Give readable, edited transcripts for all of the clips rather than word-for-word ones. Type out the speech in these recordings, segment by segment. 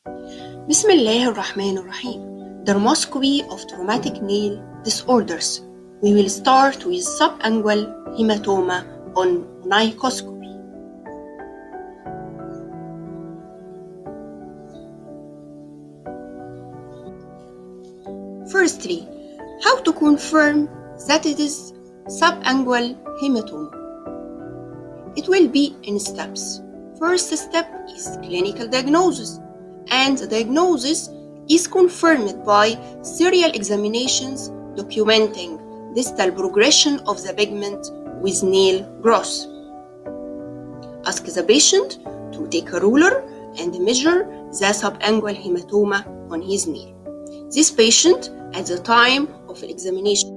Bismillah ar-Rahman ar-Rahim. Dermoscopy of traumatic nail disorders. We will start with subungual haematoma on onychoscopy. Firstly, how to confirm that it is subungual haematoma? It will be in steps. First step is clinical diagnosis, and the diagnosis is confirmed by serial examinations documenting distal progression of the pigment with nail growth. Ask the patient to take a ruler and measure the subungual haematoma on his nail. This patient at the time of examination,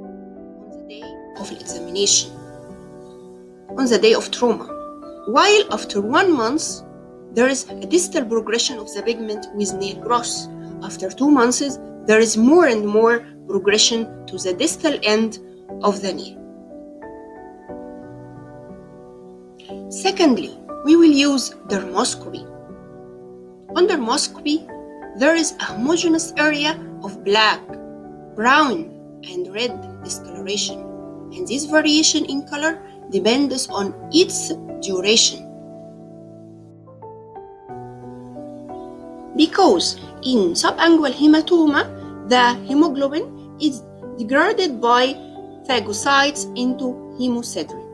on the day of trauma, while after 1 month there is a distal progression of the pigment with nail growth. After 2 months there is more and more progression to the distal end of the nail. Secondly, we will use dermoscopy. On dermoscopy, there is a homogeneous area of black, brown, and red discoloration, and this variation in color depends on its duration. Because in subungual haematoma, the hemoglobin is degraded by phagocytes into hemosiderin.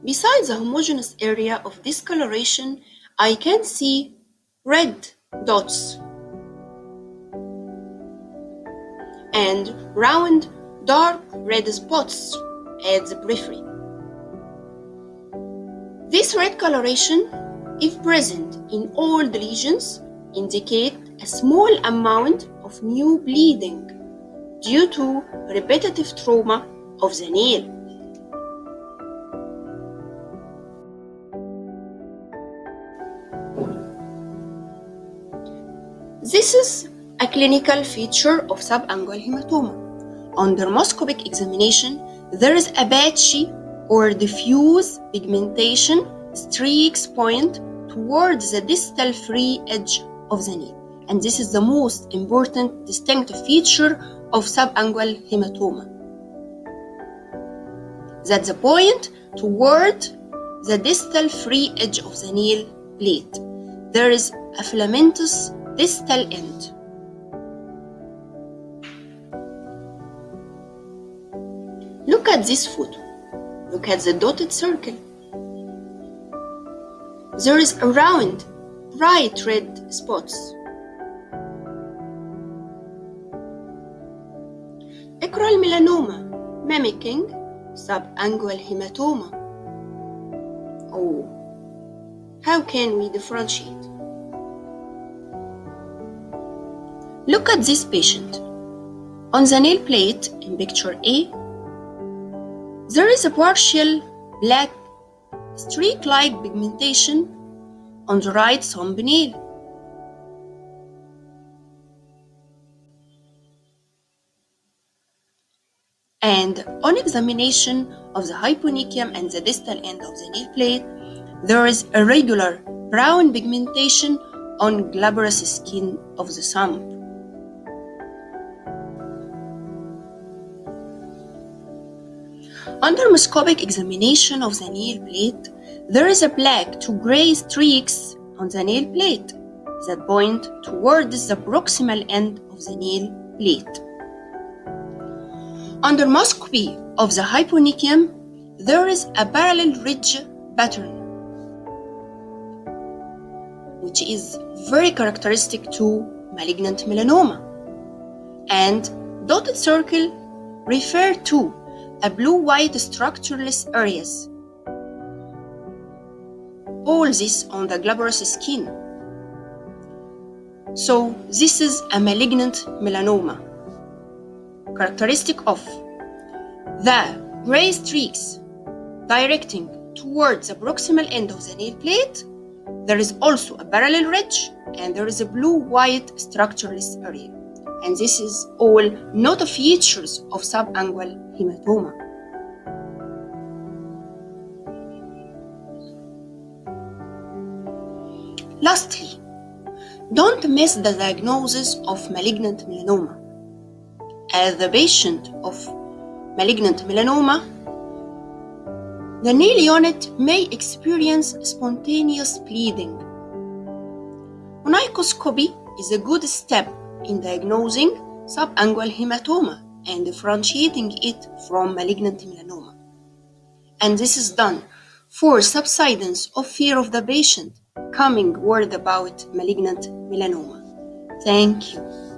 Besides the homogeneous area of discoloration, I can see red dots and round dark red spots at the periphery. This red coloration, if present in all the lesions, indicate a small amount of new bleeding due to repetitive trauma of the nail. This is a clinical feature of subungual haematoma. On dermoscopic examination, there is a patchy or diffuse pigmentation streaks point towards the distal free edge of the nail, and this is the most important distinctive feature of subungual haematoma. That's the point toward the distal free edge of the nail plate. There is a filamentous distal end. Look at this photo. Look at the dotted circle. There is a round, bright red spots. Acral melanoma, mimicking subungual haematoma. Oh, how can we differentiate? Look at this patient. On the nail plate in picture A, there is a partial black streak-like pigmentation on the right thumbnail. And on examination of the hyponychium and the distal end of the nail plate, there is a regular brown pigmentation on glabrous skin of the thumb. On dermoscopic examination of the nail plate, there is a black to gray streaks on the nail plate that point towards the proximal end of the nail plate. On dermoscopy of the hyponychium, there is a parallel ridge pattern, which is very characteristic to malignant melanoma, and dotted circle refer to a blue-white structureless areas. All this on the glabrous skin. So this is a malignant melanoma. Characteristic of the gray streaks directing towards the proximal end of the nail plate, there is also a parallel ridge and there is a blue-white structureless area. And this is all not features of subungual haematoma. Lastly, don't miss the diagnosis of malignant melanoma. As the patient of malignant melanoma, the nail unit may experience spontaneous bleeding. Onychoscopy is a good step in diagnosing subungual hematoma and differentiating it from malignant melanoma. And this is done for subsidence of fear of the patient coming word about malignant melanoma. Thank you.